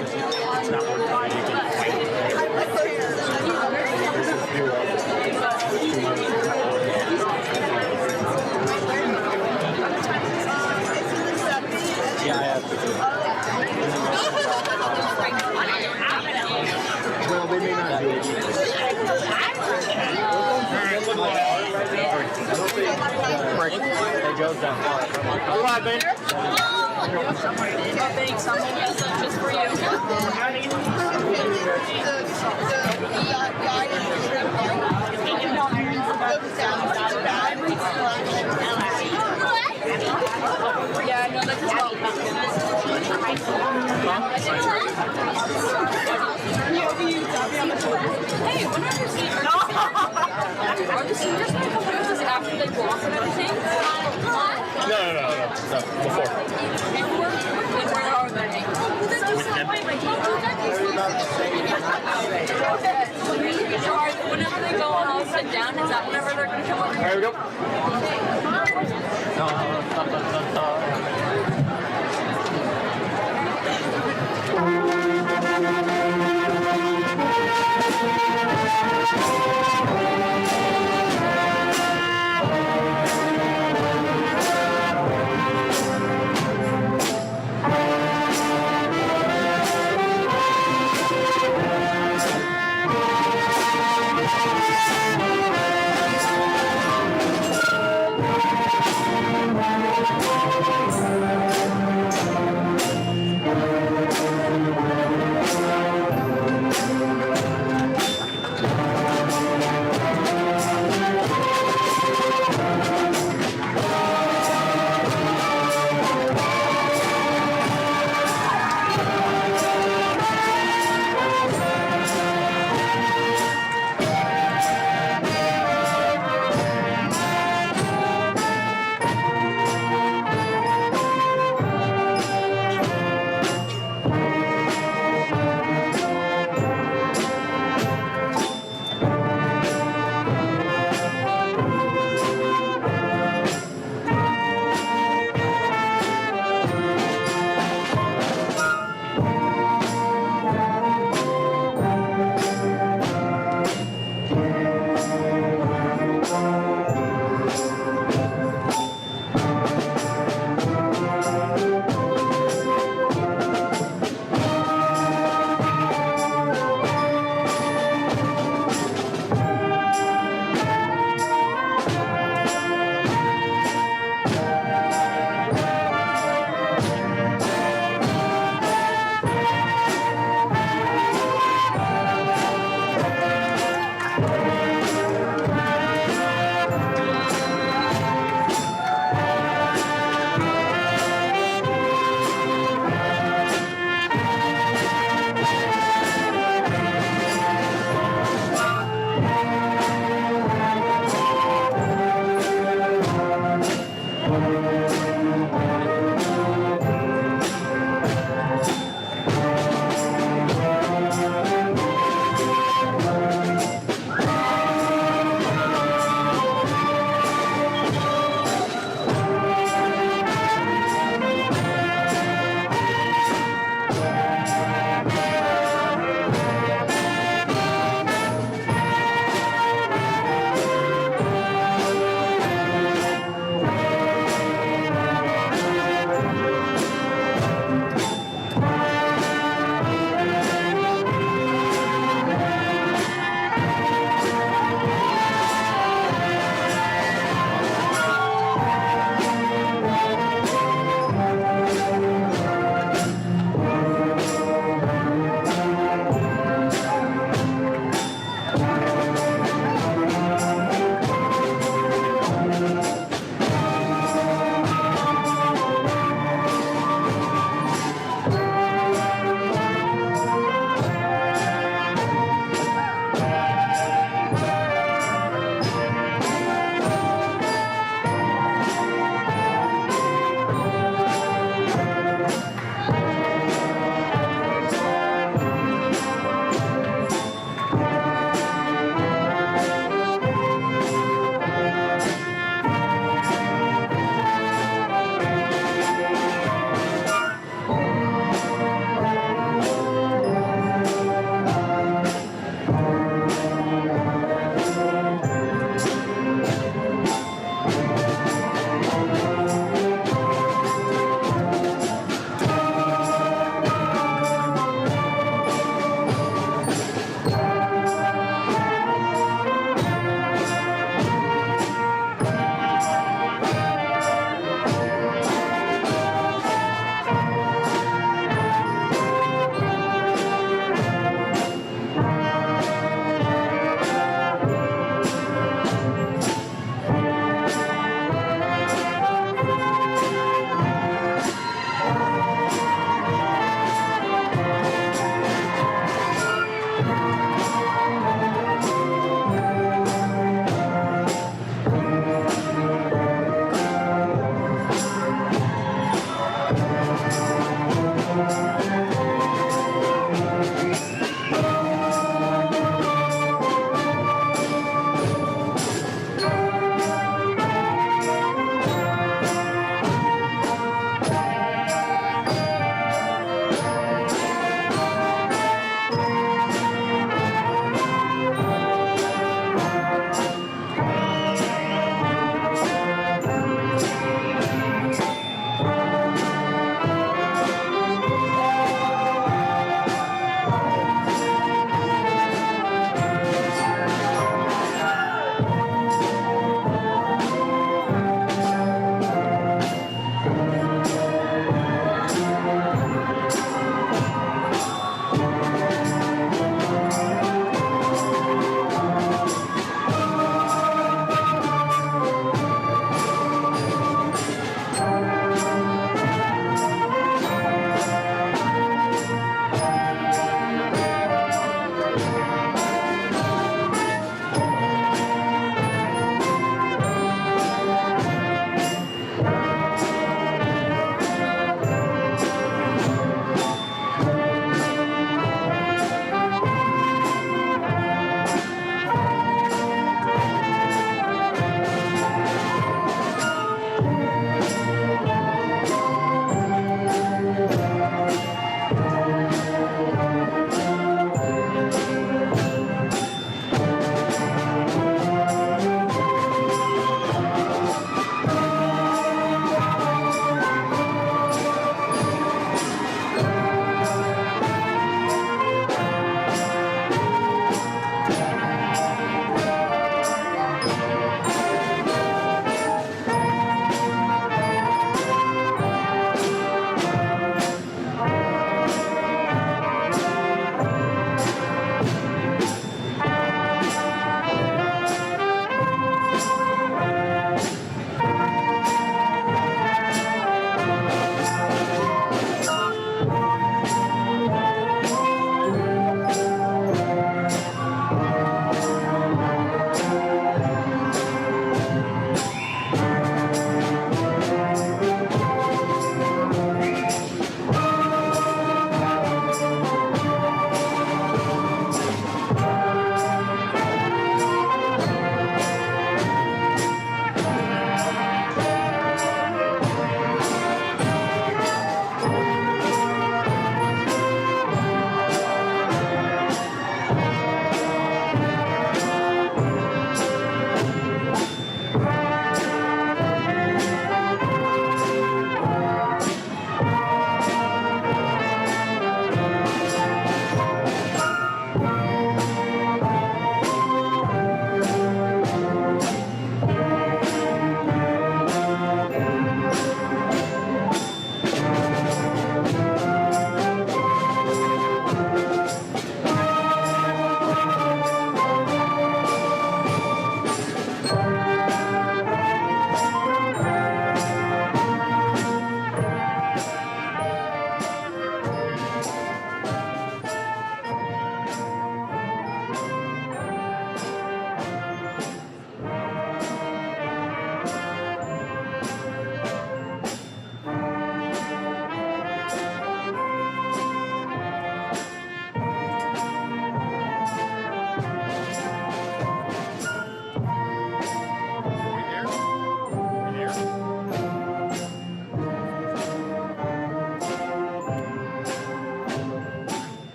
It's not worth it. You can fight it. Yeah, I have. Well, they may not do it. Hey, Joe's down. Come on, man. Thanks, I'm gonna use them just for you. Yeah, I know that's well. Hey, when are your seniors? Are the seniors going to come with us after they go off and everything? No, before. Before? And where are they? Whenever they go and all sit down, is that whenever they're going to come over here? Here we go.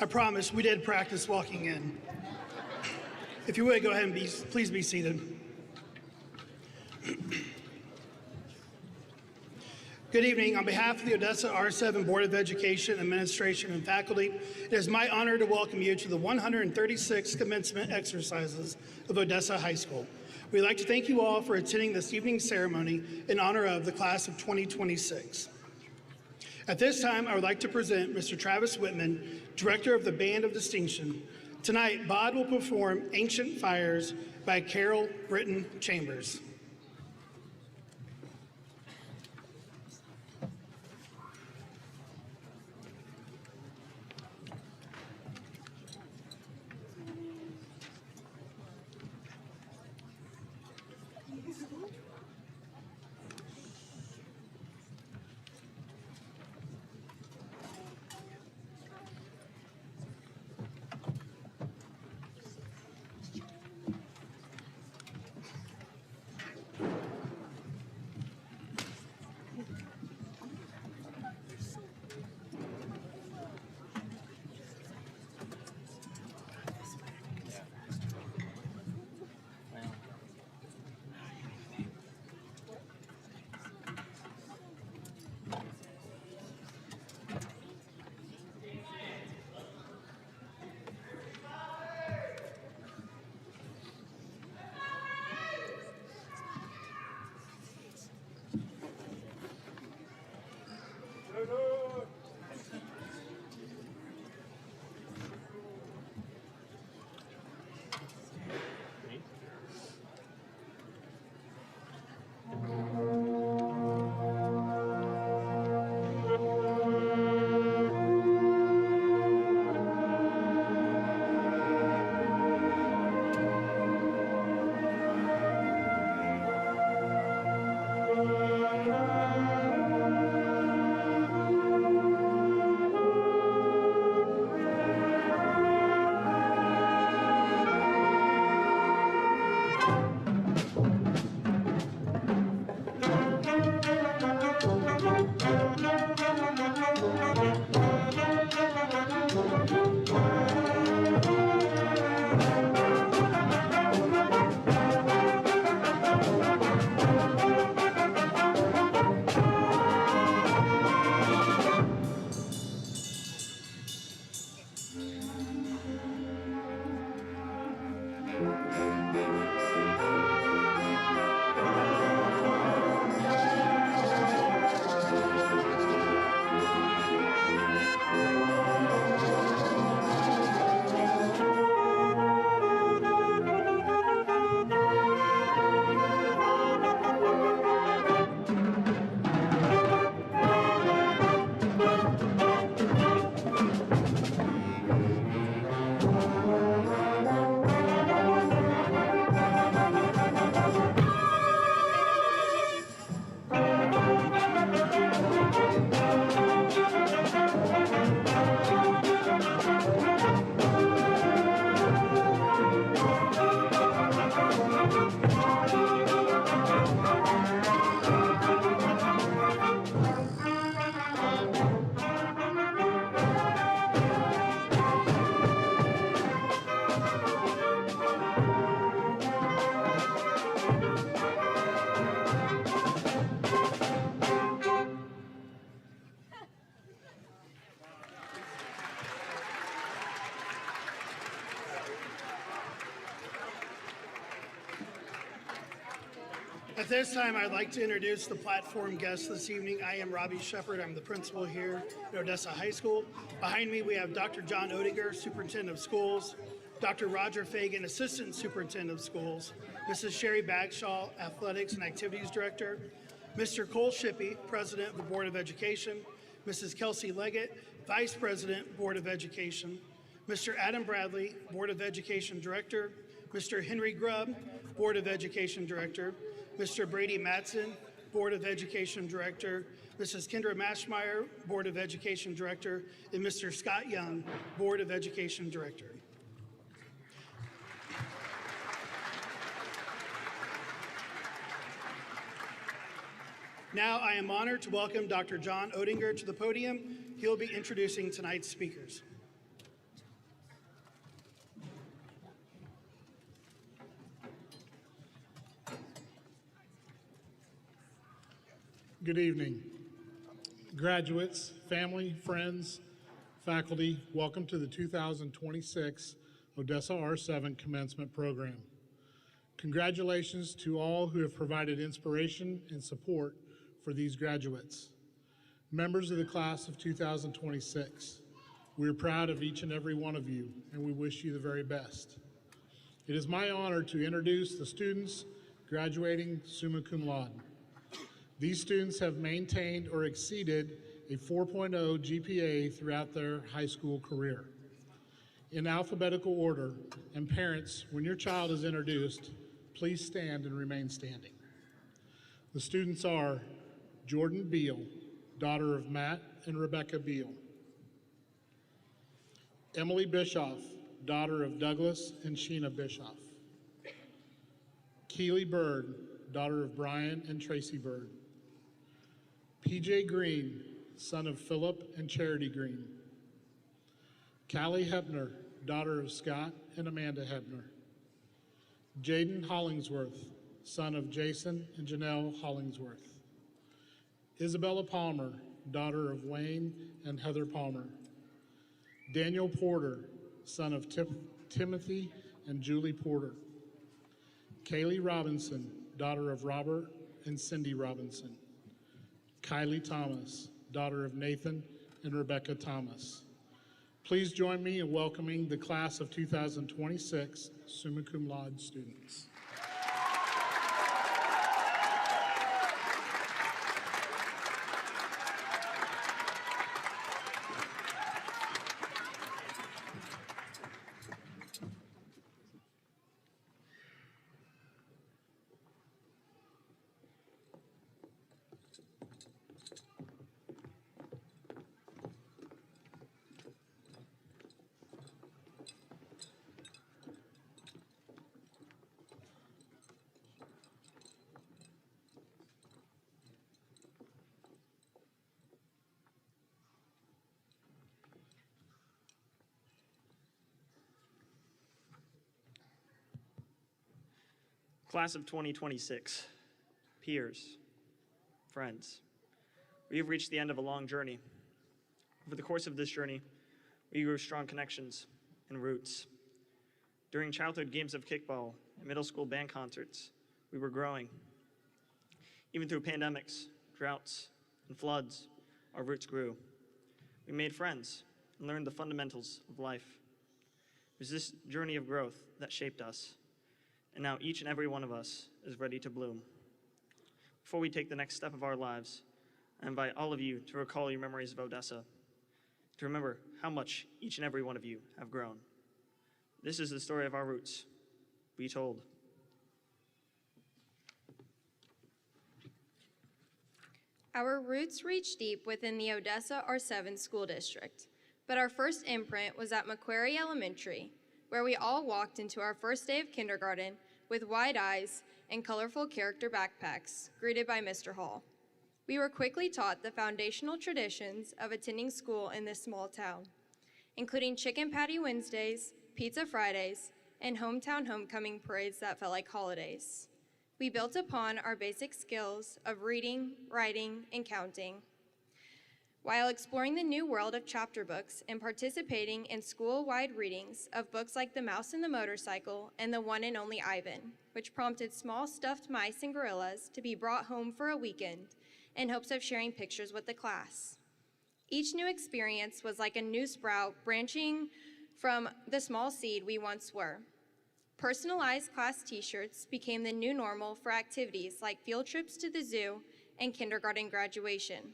I promise we did practice walking in. If you would, go ahead and please be seated. Good evening. On behalf of the Odessa R-VII Board of Education, Administration, and Faculty, it is my honor to welcome you to the 136th commencement exercises of Odessa High School. We'd like to thank you all for attending this evening's ceremony in honor of the class of 2026. At this time, I would like to present Mr. Travis Whitman, Director of the Band of Distinction. Tonight, BOD will perform Ancient Fires by Carol Britton Chambers. At this time, I'd like to introduce the platform guests this evening. I am Robbie Shepard. I'm the principal here at Odessa High School. Behind me, we have Dr. John Odinger, Superintendent of Schools, Dr. Roger Fagan, Assistant Superintendent of Schools, Mrs. Sherry Bagshaw, Athletics and Activities Director, Mr. Cole Shippey, President of the Board of Education, Mrs. Kelsey Leggett, Vice President, Board of Education, Mr. Adam Bradley, Board of Education Director, Mr. Henry Grubb, Board of Education Director, Mr. Brady Matson, Board of Education Director, Mrs. Kendra Mashmeyer, Board of Education Director, and Mr. Scott Young, Board of Education Director. Now I am honored to welcome Dr. John Odinger to the podium. He'll be introducing tonight's speakers. Good evening. Graduates, family, friends, faculty, welcome to the 2026 Odessa R-VII Commencement Program. Congratulations to all who have provided inspiration and support for these graduates. Members of the class of 2026, we are proud of each and every one of you, and we wish you the very best. It is my honor to introduce the students graduating summa cum laude. These students have maintained or exceeded a 4.0 GPA throughout their high school career. In alphabetical order, and parents, when your child is introduced, please stand and remain standing. The students are Jordan Beal, daughter of Matt and Rebecca Beal. Emily Bischoff, daughter of Douglas and Sheena Bischoff. Keely Bird, daughter of Brian and Tracy Bird. PJ Green, son of Philip and Charity Green. Callie Hepner, daughter of Scott and Amanda Hepner. Jaden Hollingsworth, son of Jason and Janelle Hollingsworth. Isabella Palmer, daughter of Wayne and Heather Palmer. Daniel Porter, son of Timothy and Julie Porter. Kaylee Robinson, daughter of Robert and Cindy Robinson. Kylie Thomas, daughter of Nathan and Rebecca Thomas. Please join me in welcoming the class of 2026 summa cum laude students. Class of 2026, peers, friends, we have reached the end of a long journey. Over the course of this journey, we grew strong connections and roots. During childhood games of kickball and middle school band concerts, we were growing. Even through pandemics, droughts, and floods, our roots grew. We made friends and learned the fundamentals of life. It was this journey of growth that shaped us. And now each and every one of us is ready to bloom. Before we take the next step of our lives, I invite all of you to recall your memories of Odessa, to remember how much each and every one of you have grown. This is the story of our roots. Be told. Our roots reach deep within the Odessa R-VII school district, but our first imprint was at Macquarie Elementary, where we all walked into our first day of kindergarten with wide eyes and colorful character backpacks, greeted by Mr. Hall. We were quickly taught the foundational traditions of attending school in this small town, including chicken patty Wednesdays, pizza Fridays, and hometown homecoming parades that felt like holidays. We built upon our basic skills of reading, writing, and counting, while exploring the new world of chapter books and participating in school-wide readings of books like The Mouse and the Motorcycle and The One and Only Ivan, which prompted small stuffed mice and gorillas to be brought home for a weekend in hopes of sharing pictures with the class. Each new experience was like a new sprout branching from the small seed we once were. Personalized class t-shirts became the new normal for activities like field trips to the zoo and kindergarten graduation.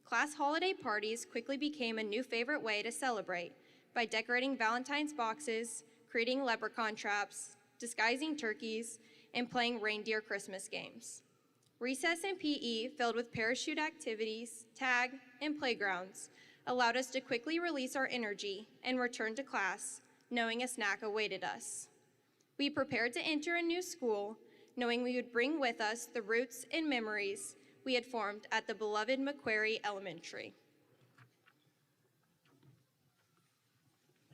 Class holiday parties quickly became a new favorite way to celebrate by decorating Valentine's boxes, creating leprechaun traps, disguising turkeys, and playing reindeer Christmas games. Recess and PE, filled with parachute activities, tag, and playgrounds, allowed us to quickly release our energy and return to class, knowing a snack awaited us. We prepared to enter a new school, knowing we would bring with us the roots and memories we had formed at the beloved Macquarie Elementary.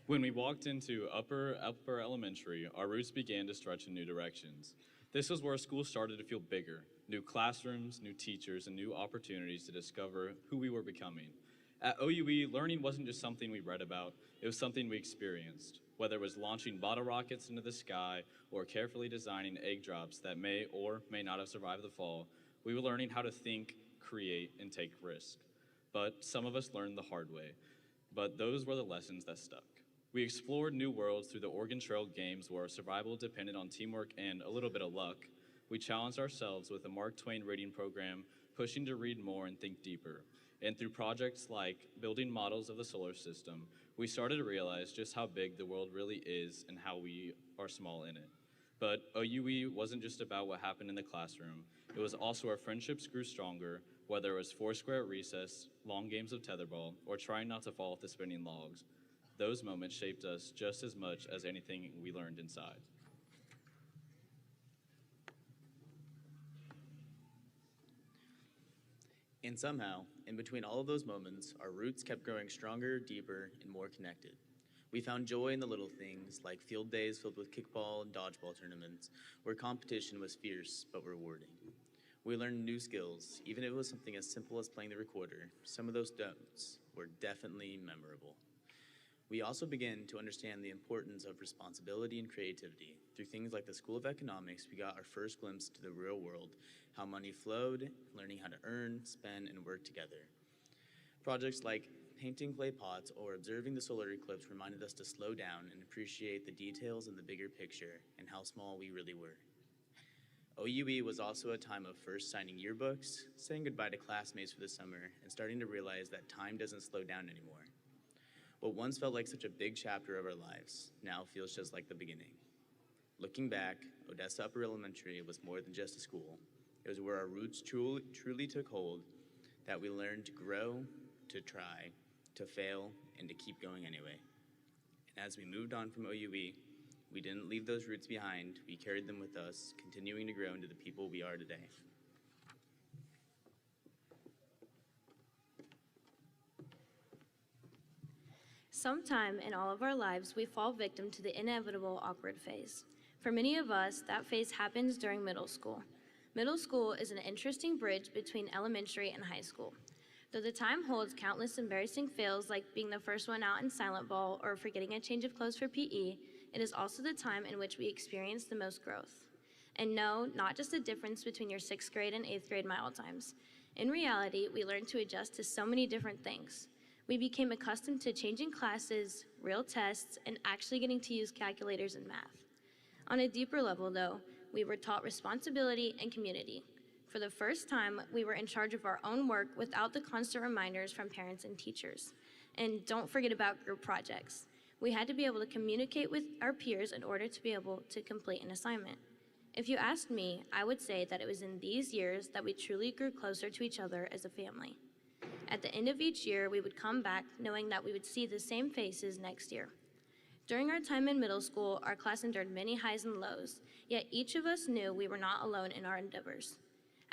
When we walked into upper elementary, our roots began to stretch in new directions. This was where school started to feel bigger, New classrooms, new teachers, and new opportunities to discover who we were becoming. At OUE, learning wasn't just something we read about, it was something we experienced. Whether it was launching bottle rockets into the sky or carefully designing egg drops that may or may not have survived the fall, we were learning how to think, create, and take risks. But some of us learned the hard way. But those were the lessons that stuck. We explored new worlds through the Oregon Trail games where survival depended on teamwork and a little bit of luck. We challenged ourselves with a Mark Twain reading program, pushing to read more and think deeper. And through projects like building models of the solar system, we started to realize just how big the world really is and how we are small in it. But OUE wasn't just about what happened in the classroom. It was also our friendships grew stronger, whether it was Foursquare at recess, long games of tetherball, or trying not to fall off the spinning logs. Those moments shaped us just as much as anything we learned inside. And somehow, in between all of those moments, our roots kept growing stronger, deeper, and more connected. We found joy in the little things, like field days filled with kickball and dodgeball tournaments, where competition was fierce but rewarding. We learned new skills, even if it was something as simple as playing the recorder. Some of those notes were definitely memorable. We also began to understand the importance of responsibility and creativity. Through things like the School of Economics, we got our first glimpse to the real world, how money flowed, learning how to earn, spend, and work together. Projects like painting clay pots or observing the solar eclipse reminded us to slow down and appreciate the details in the bigger picture and how small we really were. OUE was also a time of first signing yearbooks, saying goodbye to classmates for the summer, and starting to realize that time doesn't slow down anymore. What once felt like such a big chapter of our lives now feels just like the beginning. Looking back, Odessa Upper Elementary was more than just a school. It was where our roots truly took hold, that we learned to grow, to try, to fail, and to keep going anyway. And as we moved on from OUE, we didn't leave those roots behind. We carried them with us, continuing to grow into the people we are today. Sometime in all of our lives, we fall victim to the inevitable awkward phase. For many of us, that phase happens during middle school. Middle school is an interesting bridge between elementary and high school. Though the time holds countless embarrassing fails like being the first one out in silent ball or forgetting a change of clothes for PE, it is also the time in which we experience the most growth. And no, not just the difference between your 6th grade and 8th grade mile times. In reality, we learned to adjust to so many different things. We became accustomed to changing classes, real tests, and actually getting to use calculators and math. On a deeper level, though, we were taught responsibility and community. For the first time, we were in charge of our own work without the constant reminders from parents and teachers. And don't forget about group projects. We had to be able to communicate with our peers in order to be able to complete an assignment. If you asked me, I would say that it was in these years that we truly grew closer to each other as a family. At the end of each year, we would come back knowing that we would see the same faces next year. During our time in middle school, our class endured many highs and lows, yet each of us knew we were not alone in our endeavors.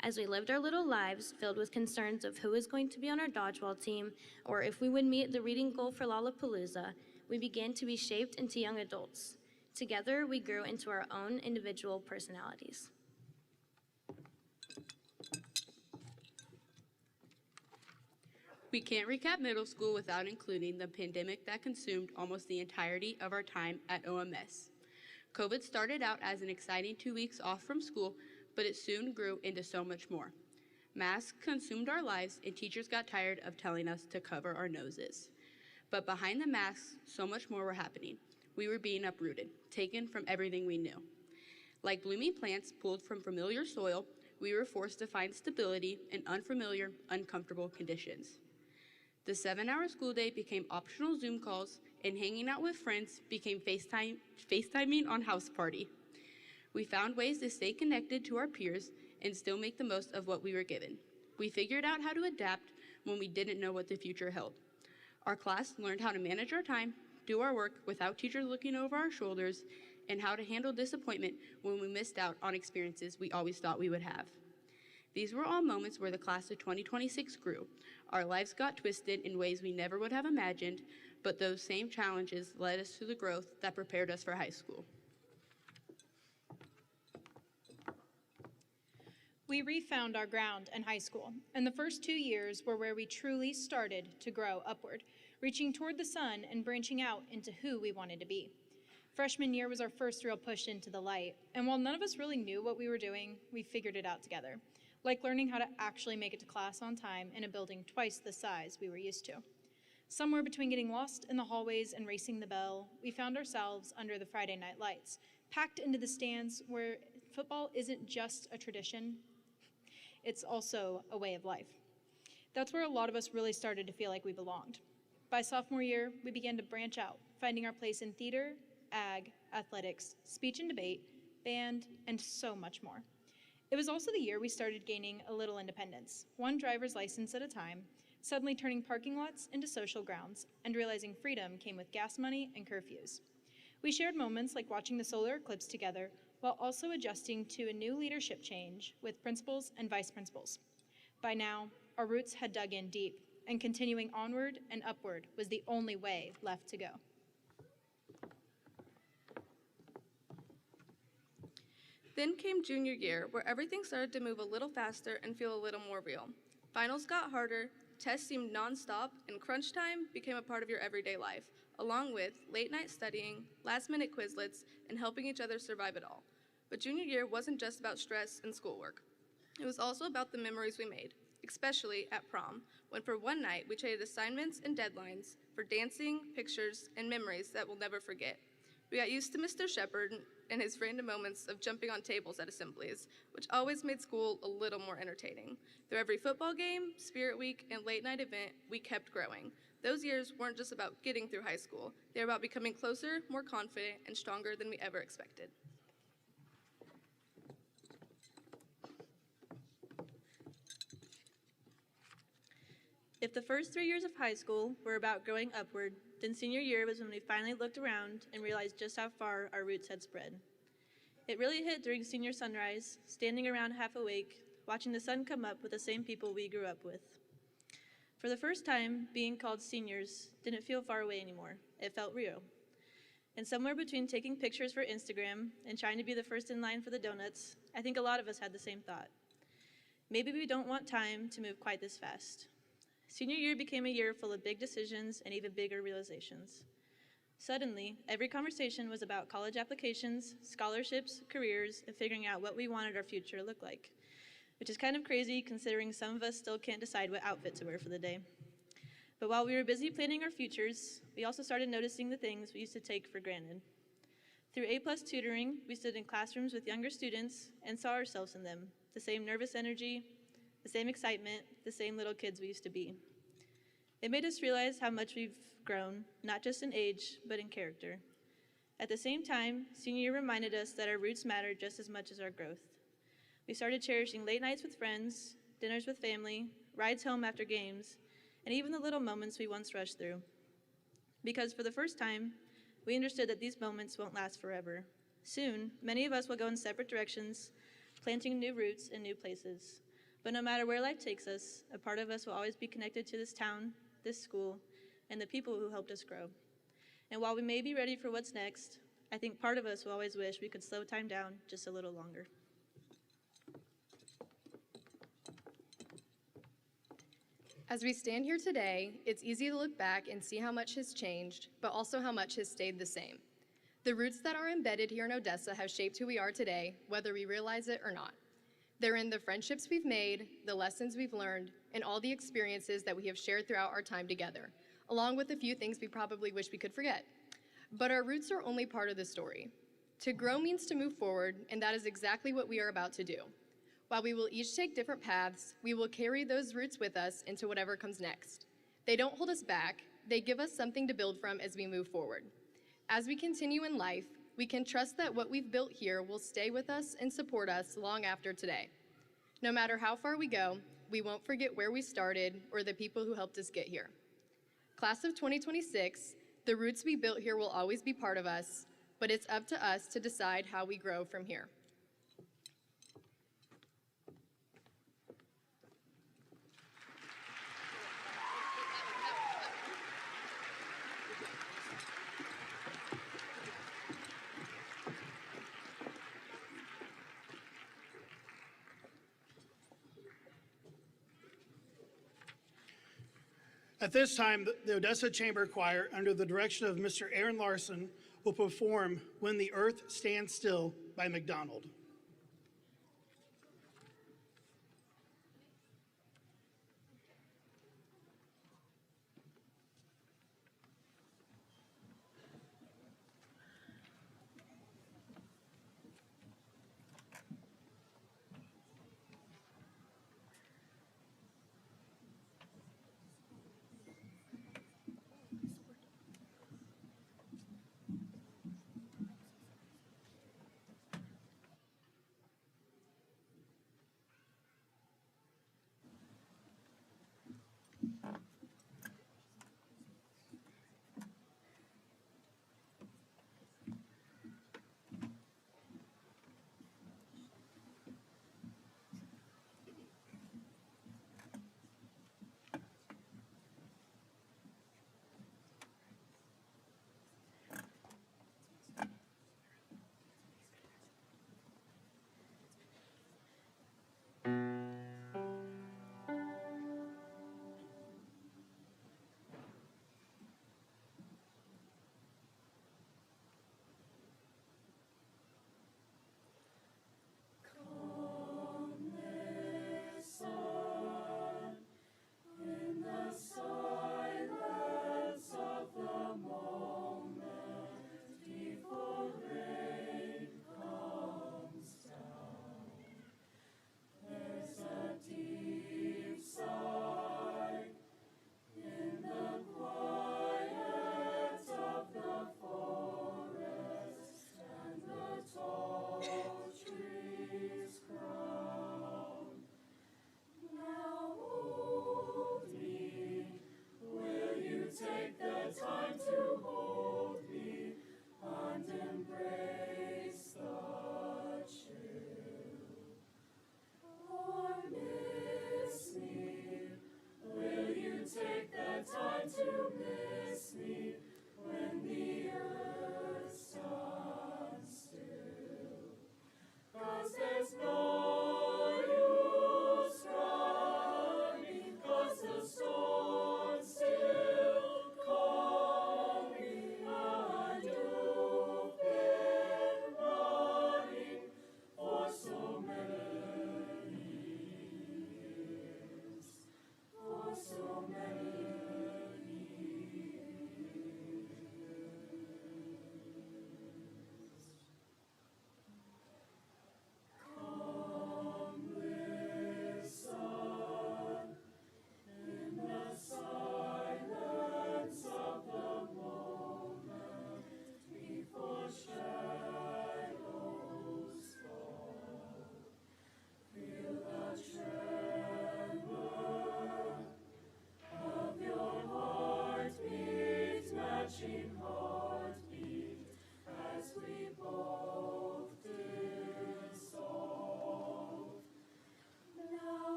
As we lived our little lives filled with concerns of who was going to be on our dodgeball team or if we would meet the reading goal for Lollapalooza, we began to be shaped into young adults. Together, we grew into our own individual personalities. We can't recap middle school without including the pandemic that consumed almost the entirety of our time at OMS. COVID started out as an exciting 2 weeks off from school, but it soon grew into so much more. Masks consumed our lives, and teachers got tired of telling us to cover our noses. But behind the masks, so much more were happening. We were being uprooted, taken from everything we knew. Like blooming plants pulled from familiar soil, we were forced to find stability in unfamiliar, uncomfortable conditions. The 7-hour school day became optional Zoom calls, and hanging out with friends became FaceTiming on house party. We found ways to stay connected to our peers and still make the most of what we were given. We figured out how to adapt when we didn't know what the future held. Our class learned how to manage our time, do our work without teachers looking over our shoulders, and how to handle disappointment when we missed out on experiences we always thought we would have. These were all moments where the class of 2026 grew. Our lives got twisted in ways we never would have imagined, but those same challenges led us to the growth that prepared us for high school. We refound our ground in high school, and the first 2 years were where we truly started to grow upward, reaching toward the sun and branching out into who we wanted to be. Freshman year was our first real push into the light, and while none of us really knew what we were doing, we figured it out together, like learning how to actually make it to class on time in a building twice the size we were used to. Somewhere between getting lost in the hallways and racing the bell, we found ourselves under the Friday night lights, packed into the stands where football isn't just a tradition, it's also a way of life. That's where a lot of us really started to feel like we belonged. By sophomore year, we began to branch out, finding our place in theater, ag, athletics, speech and debate, band, and so much more. It was also the year we started gaining a little independence, one driver's license at a time, suddenly turning parking lots into social grounds, and realizing freedom came with gas money and curfews. We shared moments like watching the solar eclipse together, while also adjusting to a new leadership change with principals and vice principals. By now, our roots had dug in deep, and continuing onward and upward was the only way left to go. Then came junior year, where everything started to move a little faster and feel a little more real. Finals got harder, tests seemed nonstop, and crunch time became a part of your everyday life, along with late night studying, last-minute Quizlets, and helping each other survive it all. But junior year wasn't just about stress and schoolwork. It was also about the memories we made, especially at prom, when for one night we traded assignments and deadlines for dancing, pictures, and memories that we'll never forget. We got used to Mr. Shepard and his random moments of jumping on tables at assemblies, which always made school a little more entertaining. Through every football game, spirit week, and late night event, we kept growing. Those years weren't just about getting through high school. They were about becoming closer, more confident, and stronger than we ever expected. If the first 3 years of high school were about growing upward, then senior year was when we finally looked around and realized just how far our roots had spread. It really hit during senior sunrise, standing around half awake, watching the sun come up with the same people we grew up with. For the first time, being called seniors didn't feel far away anymore. It felt real. And somewhere between taking pictures for Instagram and trying to be the first in line for the donuts, I think a lot of us had the same thought. Maybe we don't want time to move quite this fast. Senior year became a year full of big decisions and even bigger realizations. Suddenly, every conversation was about college applications, scholarships, careers, and figuring out what we wanted our future to look like, which is kind of crazy considering some of us still can't decide what outfit to wear for the day. But while we were busy planning our futures, we also started noticing the things we used to take for granted. Through A+ tutoring, we stood in classrooms with younger students and saw ourselves in them, the same nervous energy, the same excitement, the same little kids we used to be. It made us realize how much we've grown, not just in age, but in character. At the same time, senior year reminded us that our roots matter just as much as our growth. We started cherishing late nights with friends, dinners with family, rides home after games, and even the little moments we once rushed through. Because for the first time, we understood that these moments won't last forever. Soon, many of us will go in separate directions, planting new roots in new places. But no matter where life takes us, a part of us will always be connected to this town, this school, and the people who helped us grow. And while we may be ready for what's next, I think part of us will always wish we could slow time down just a little longer. As we stand here today, it's easy to look back and see how much has changed, but also how much has stayed the same. The roots that are embedded here in Odessa have shaped who we are today, whether we realize it or not. They're in the friendships we've made, the lessons we've learned, and all the experiences that we have shared throughout our time together, along with a few things we probably wish we could forget. But our roots are only part of the story. To grow means to move forward, and that is exactly what we are about to do. While we will each take different paths, we will carry those roots with us into whatever comes next. They don't hold us back, they give us something to build from as we move forward. As we continue in life, we can trust that what we've built here will stay with us and support us long after today. No matter how far we go, we won't forget where we started or the people who helped us get here. Class of 2026, the roots we built here will always be part of us, but it's up to us to decide how we grow from here. At this time, the Odessa Chamber Choir, under the direction of Mr. Aaron Larson, will perform When the Earth Stands Still by McDonald.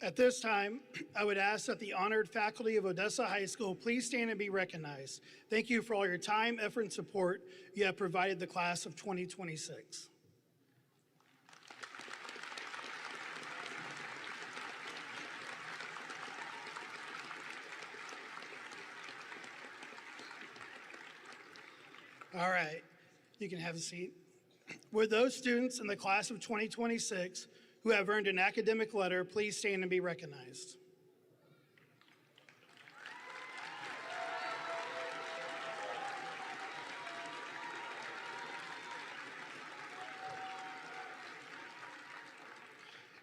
At this time, I would ask that the honored faculty of Odessa High School please stand and be recognized. Thank you for all your time, effort, and support you have provided the class of 2026. All right, you can have a seat. Would those students in the class of 2026 who have earned an academic letter please stand and be recognized?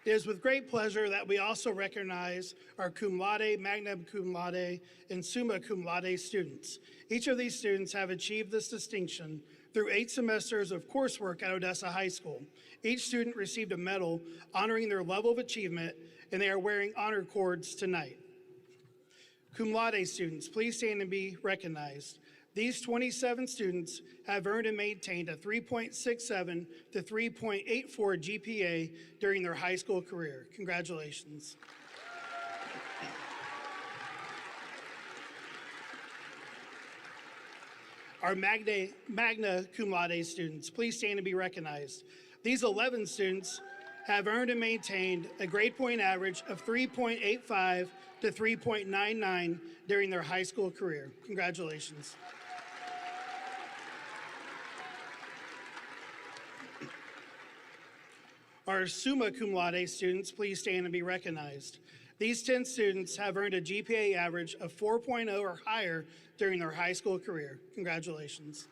It is with great pleasure that we also recognize our cum laude, magna cum laude, and summa cum laude students. Each of these students have achieved this distinction through 8 semesters of coursework at Odessa High School. Each student received a medal honoring their level of achievement, and they are wearing honor cords tonight. Cum laude students, please stand and be recognized. These 27 students have earned and maintained a 3.67 to 3.84 GPA during their high school career. Congratulations. Our magna cum laude students, please stand and be recognized. These 11 students have earned and maintained a grade point average of 3.85 to 3.99 during their high school career. Congratulations. Our summa cum laude students, please stand and be recognized. These 10 students have earned a GPA average of 4.0 or higher during their high school career. Congratulations.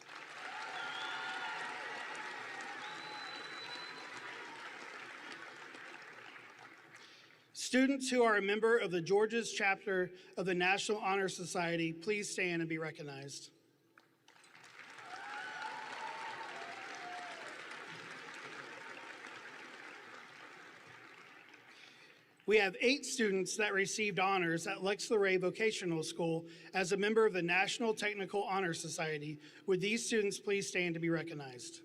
Students who are a member of the Georges chapter of the National Honor Society, please stand and be recognized. We have 8 students that received honors at Lex-Luray Vocational School as a member of the National Technical Honor Society. Would these students please stand to be recognized?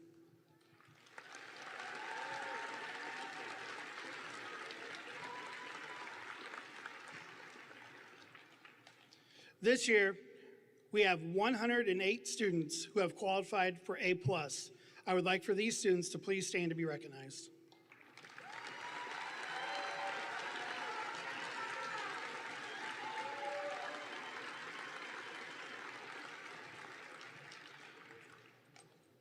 This year, we have 108 students who have qualified for A+. I would like for these students to please stand to be recognized.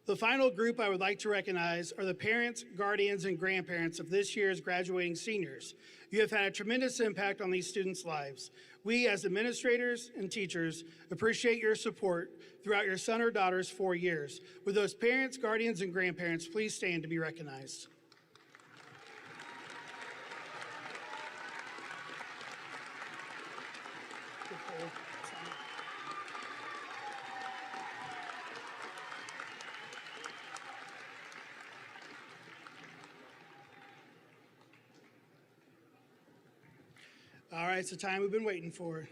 The final group I would like to recognize are the parents, guardians, and grandparents of this year's graduating seniors. You have had a tremendous impact on these students' lives. We, as administrators and teachers, appreciate your support throughout your son or daughter's 4 years. Would those parents, guardians, and grandparents please stand to be recognized? All right, it's the time we've been waiting for.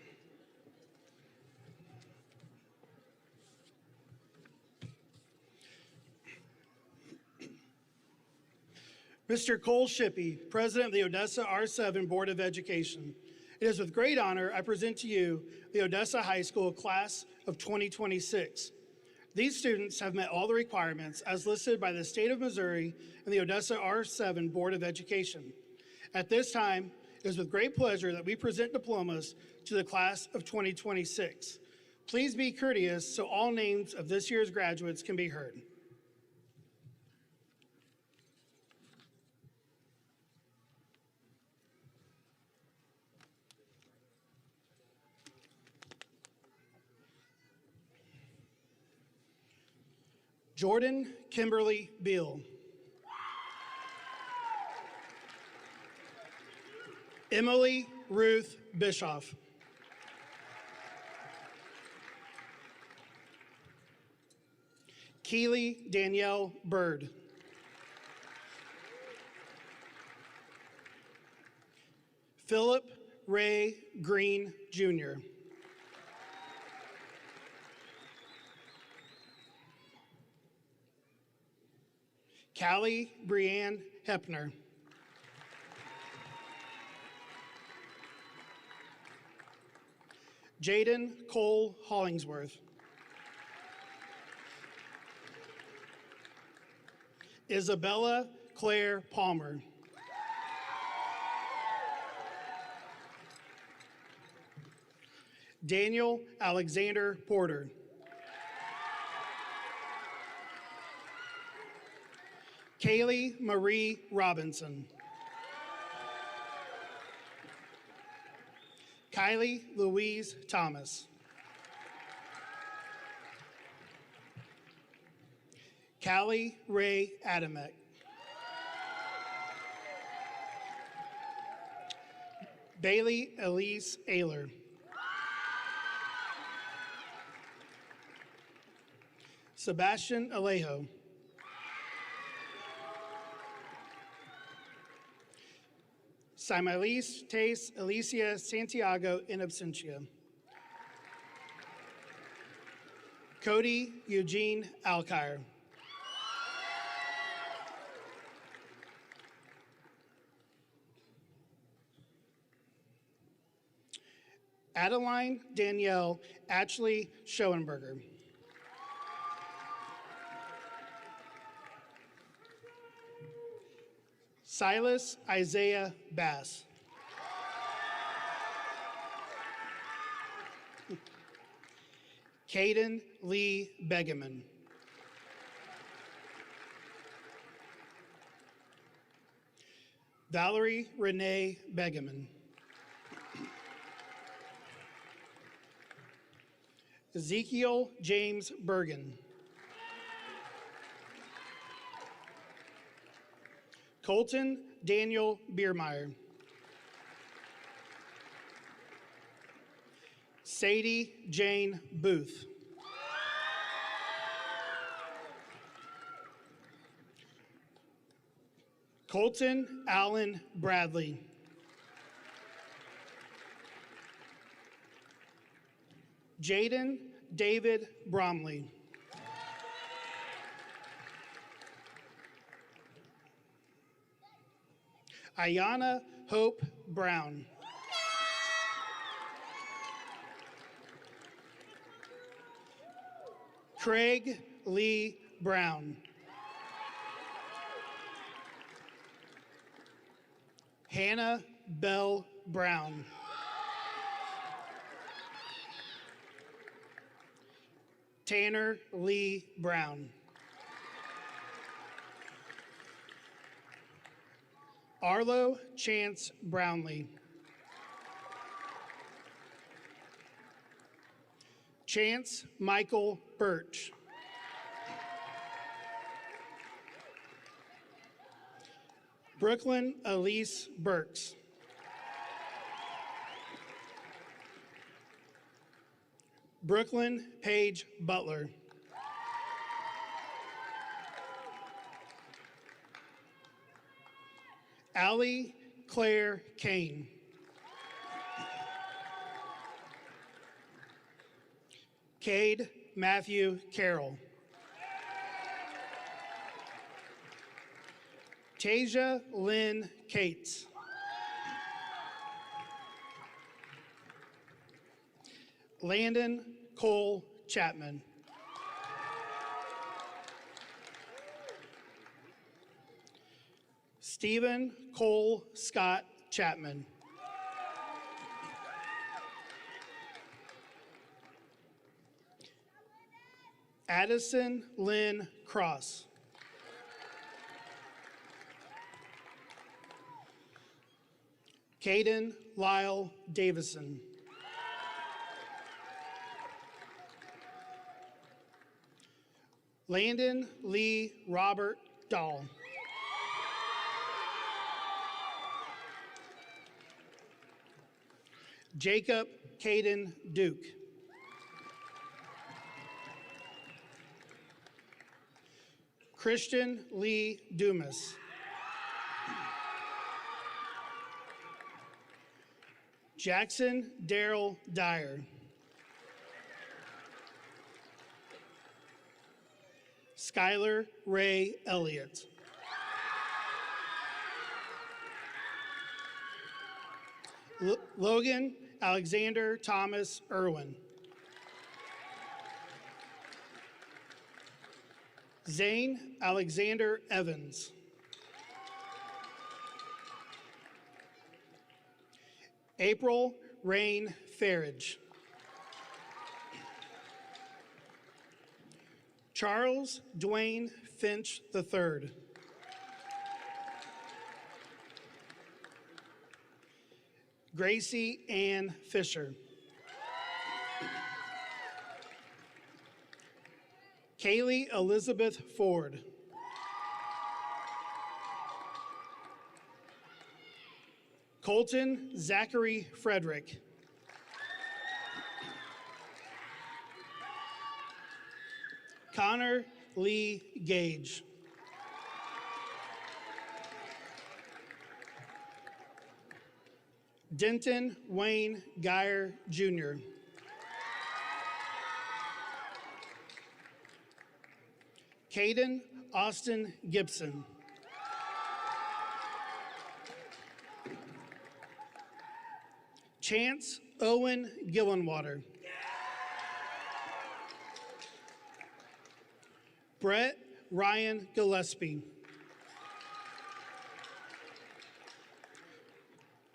Mr. Cole Shippey, President of the Odessa R-VII Board of Education. It is with great honor I present to you the Odessa High School Class of 2026. These students have met all the requirements as listed by the State of Missouri and the Odessa R-VII Board of Education. At this time, it is with great pleasure that we present diplomas to the Class of 2026. Please be courteous so all names of this year's graduates can be heard. Jordan Kimberly Beal. Emily Ruth Bischoff. Keely Danielle Bird. Philip Ray Green, Jr. Callie Brianne Hepner. Jaden Cole Hollingsworth. Isabella Claire Palmer. Daniel Alexander Porter. Kaylee Marie Robinson. Kylie Louise Thomas. Callie Ray Adamek. Bailey Elise Ayler. Sebastian Alejo. Similis Tace Alicia Santiago in absentia. Cody Eugene Alkire. Adeline Danielle Ashley Schoenberger. Silas Isaiah Bass. Caden Lee Begeman. Valerie Renee Begeman. Ezekiel James Bergen. Colton Daniel Biermeyer. Sadie Jane Booth. Colton Allen Bradley. Jaden David Bromley. Ayana Hope Brown. Craig Lee Brown. Hannah Bell Brown. Tanner Lee Brown. Arlo Chance Brownlee. Chance Michael Birch. Brooklyn Elise Burks. Brooklyn Paige Butler. Allie Claire Kane. Cade Matthew Carroll. Tasia Lynn Cates. Landon Cole Chapman. Stephen Cole Scott Chapman. Addison Lynn Cross. Caden Lyle Davison. Landon Lee Robert Dahl. Jacob Caden Duke. Christian Lee Dumas. Jackson Darrell Dyer. Skylar Ray Elliott. Logan Alexander Thomas Irwin. Zane Alexander Evans. April Rain Farage. Charles Dwayne Finch III. Gracie Ann Fisher. Kaylee Elizabeth Ford. Colton Zachary Frederick. Connor Lee Gage. Denton Wayne Geyer Jr. Caden Austin Gibson. Chance Owen Gillenwater. Brett Ryan Gillespie.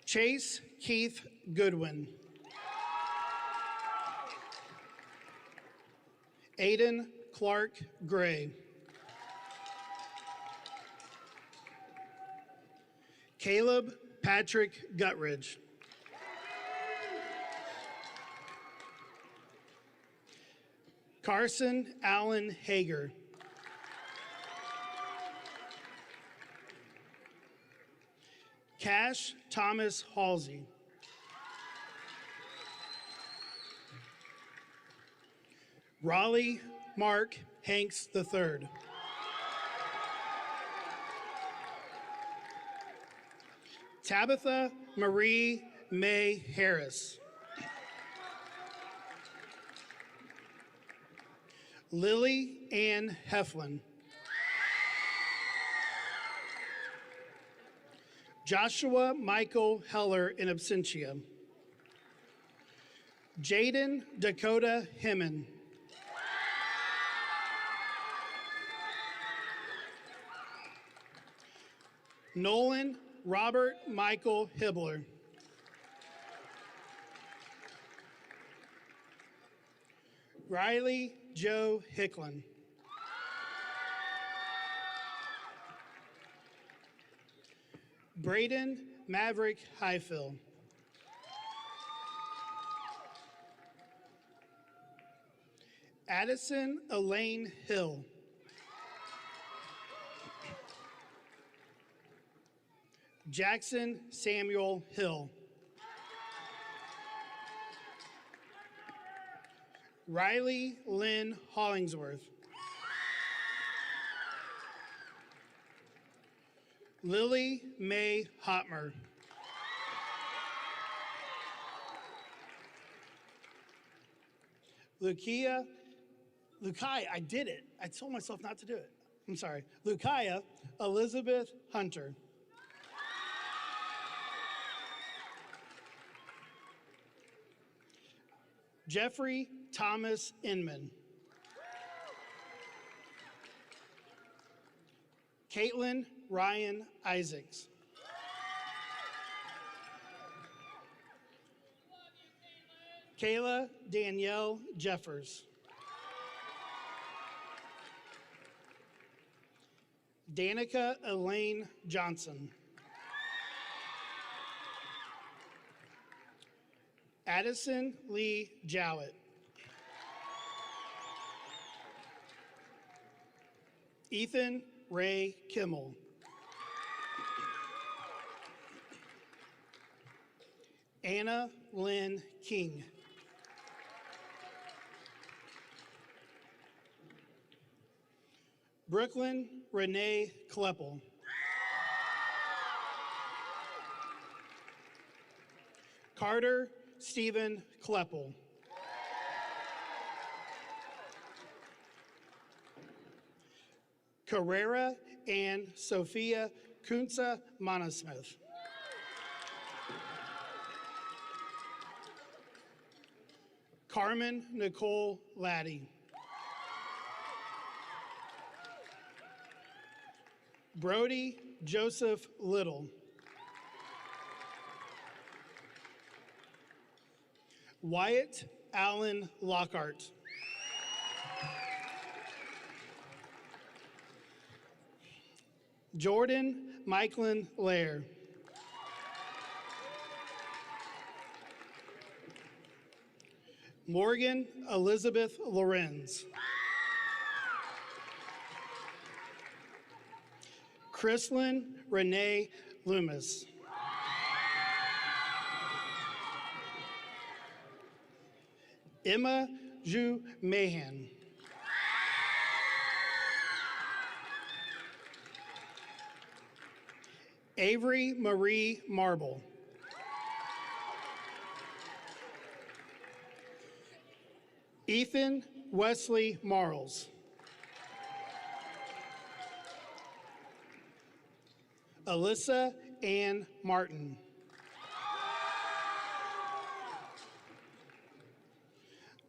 Chase Keith Goodwin. Aiden Clark Gray. Caleb Patrick Gutridge. Carson Allen Hager. Cash Thomas Halsey. Raleigh Mark Hanks III. Tabitha Marie May Harris. Lily Ann Heflin. Joshua Michael Heller in absentia. Jaden Dakota Hemon. Nolan Robert Michael Hibbler. Riley Joe Hicklin. Braden Maverick Highfill. Addison Elaine Hill. Jackson Samuel Hill. Riley Lynn Hollingsworth. Lily May Hotmer. Lukai, I did it. I told myself not to do it. I'm sorry. Lukia Elizabeth Hunter. Jeffrey Thomas Inman. Caitlin Ryan Isaacs. Kayla Danielle Jeffers. Danica Elaine Johnson. Addison Lee Jowett. Ethan Ray Kimmel. Anna Lynn King. Brooklyn Renee Kleppel. Carter Stephen Kleppel. Carrera and Sophia Kunza Monosmith. Carmen Nicole Laddie. Brody Joseph Little. Wyatt Allen Lockhart. Jordan Michelin Lair. Morgan Elizabeth Lorenz. Chrislyn Renee Loomis. Emma Ju Mahan. Avery Marie Marble. Ethan Wesley Marles. Alyssa Ann Martin.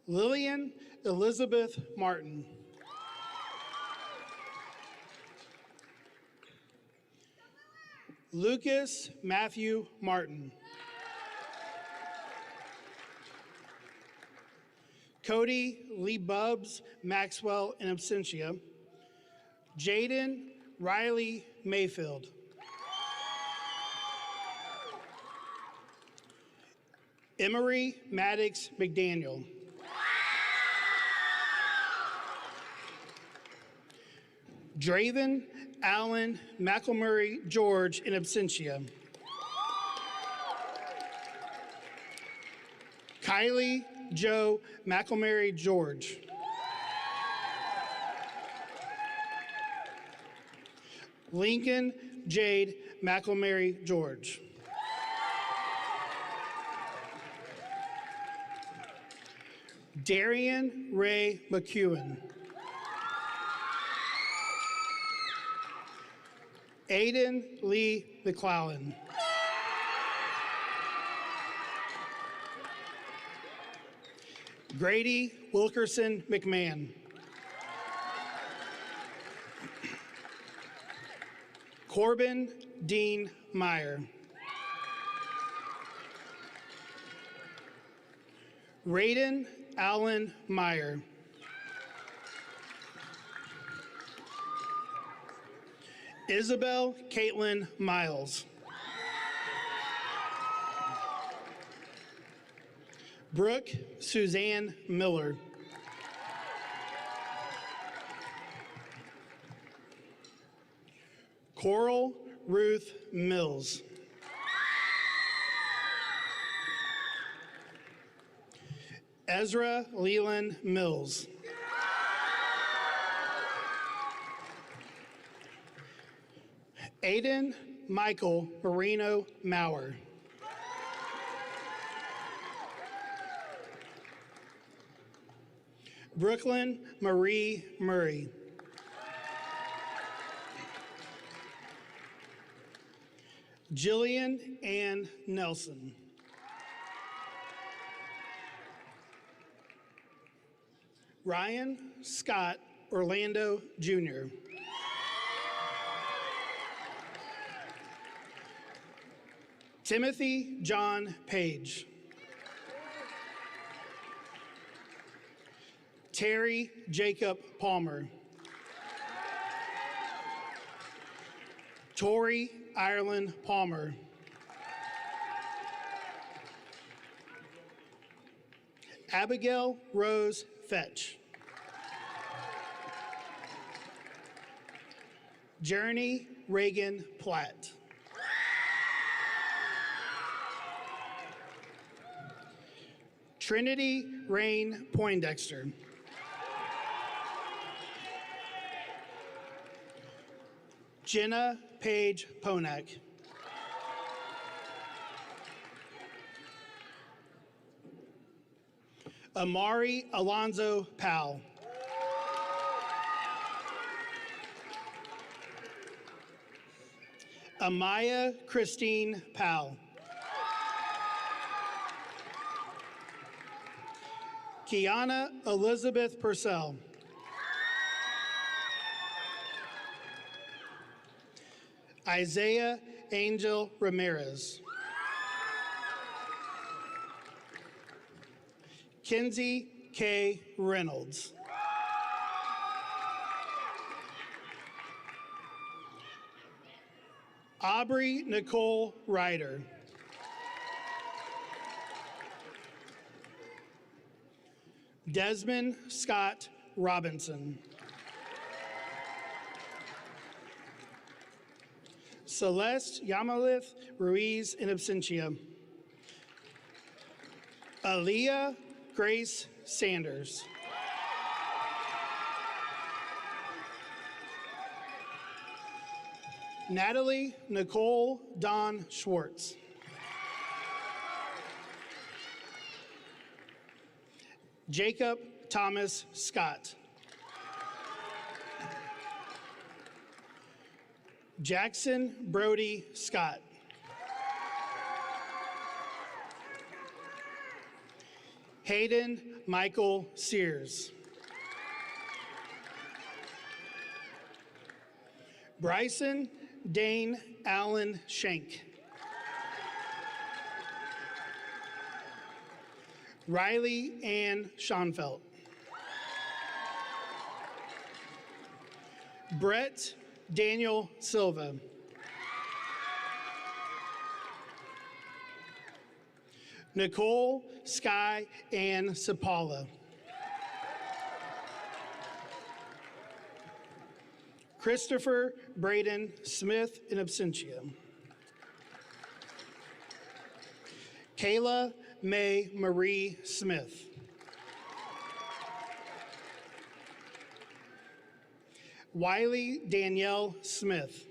Lillian Elizabeth Martin. Lucas Matthew Martin. Cody Lee Bubbs Maxwell in absentia. Jaden Riley Mayfield. Emery Maddox McDaniel. Draven Allen McElmurray George in absentia. Kylie Joe McElmurray George. Lincoln Jade McElmurray George. Darian Ray McEwen. Aiden Lee McClellan. Grady Wilkerson McMahon. Corbin Dean Meyer. Raiden Allen Meyer. Isabel Caitlin Miles. Brooke Suzanne Miller. Coral Ruth Mills. Ezra Leland Mills. Aiden Michael Marino Maurer. Brooklyn Marie Murray. Jillian Ann Nelson. Ryan Scott Orlando Jr. Timothy John Page. Terry Jacob Palmer. Tori Ireland Palmer. Abigail Rose Fetch. Journey Reagan Platt. Trinity Rain Poindexter. Jenna Page Ponak. Amari Alonzo Powell. Amaya Christine Powell. Kiana Elizabeth Purcell. Isaiah Angel Ramirez. Kinsey K. Reynolds. Aubrey Nicole Ryder. Desmond Scott Robinson. Celeste Yamalith Ruiz in absentia. Aaliyah Grace Sanders. Natalie Nicole Dawn Schwartz. Jacob Thomas Scott. Jackson Brody Scott. Hayden Michael Sears. Bryson Dane Allen Shank. Riley Ann Schoenfeld. Brett Daniel Silva. Nicole Sky Ann Sapala. Christopher Braden Smith in absentia. Kayla May Marie Smith. Wiley Danielle Smith.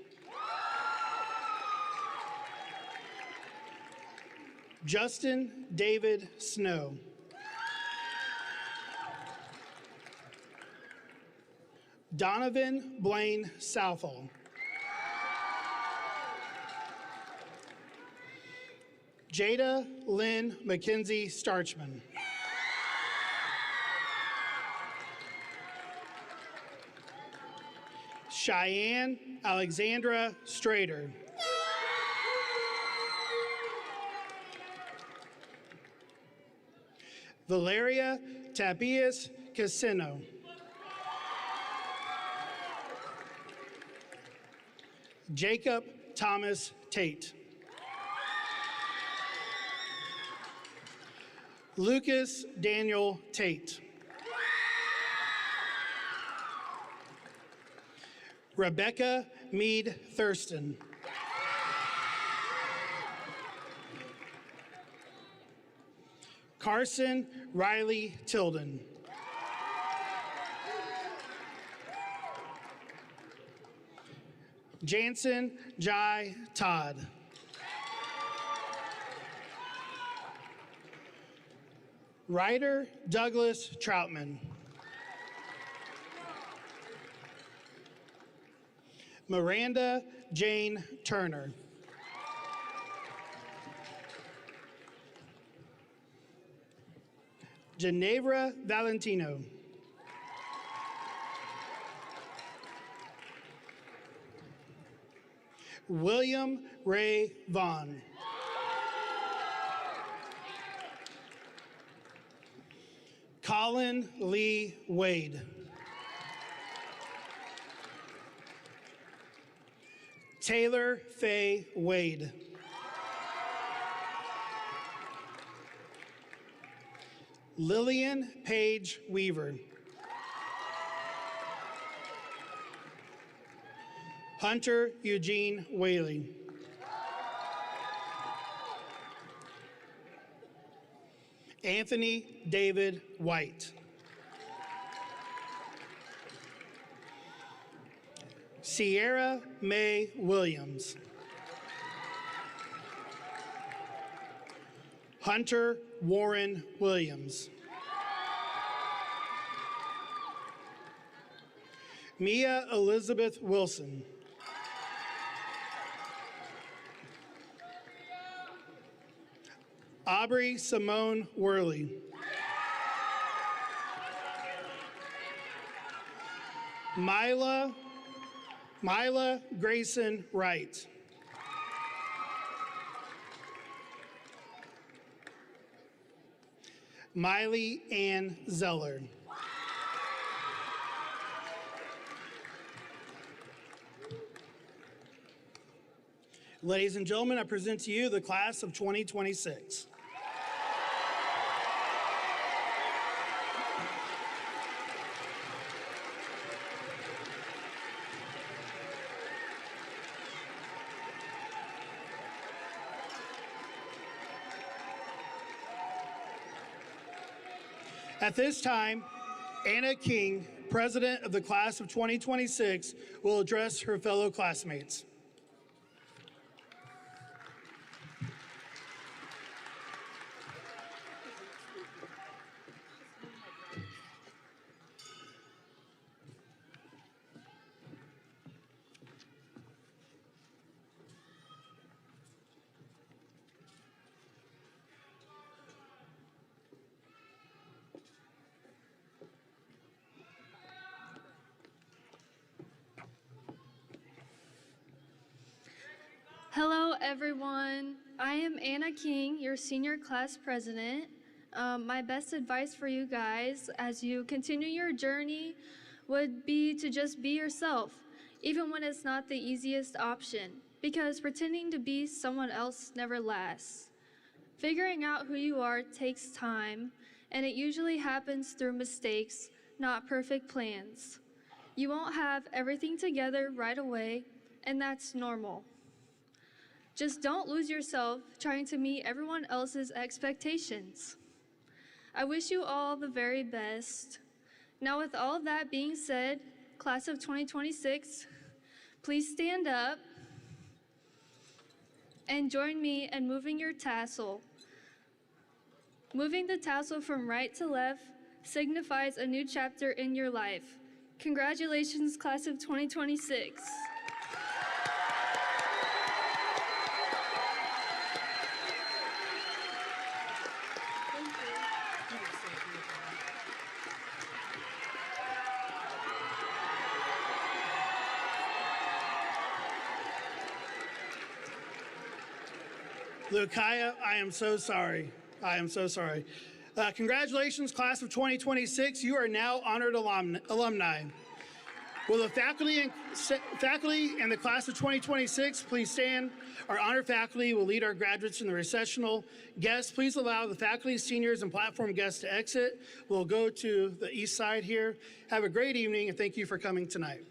Justin David Snow. Donovan Blaine Southall. Jada Lynn Mackenzie Starchman. Cheyenne Alexandra Strader. Valeria Tapias Casino. Jacob Thomas Tate. Lucas Daniel Tate. Rebecca Mead Thurston. Carson Riley Tilden. Jansen Jai Todd. Ryder Douglas Troutman. Miranda Jane Turner. Ginevra Valentino. William Ray Vaughn. Colin Lee Wade. Taylor Faye Wade. Lillian Page Weaver. Hunter Eugene Whaley. Anthony David White. Sierra Mae Williams. Hunter Warren Williams. Mia Elizabeth Wilson. Aubrey Simone Worley. Myla Grayson Wright. Miley Ann Zeller. Ladies and gentlemen, I present to you the class of 2026. At this time, Anna King, president of the class of 2026, will address her fellow classmates. Hello, everyone. I am Anna King, your senior class president. My best advice for you guys as you continue your journey would be to just be yourself, even when it's not the easiest option, because pretending to be someone else never lasts. Figuring out who you are takes time, and it usually happens through mistakes, not perfect plans. You won't have everything together right away, and that's normal. Just don't lose yourself trying to meet everyone else's expectations. I wish you all the very best. Now, with all of that being said, class of 2026, please stand up and join me in moving your tassel. Moving the tassel from right to left signifies a new chapter in your life. Congratulations, class of 2026. Lukaya, I am so sorry. I am so sorry. Congratulations, class of 2026. You are now honored alumni. Will the faculty and the class of 2026 please stand? Our honored faculty will lead our graduates in the recessional. Guests, please allow the faculty, seniors, and platform guests to exit. We'll go to the east side here. Have a great evening, and thank you for coming tonight.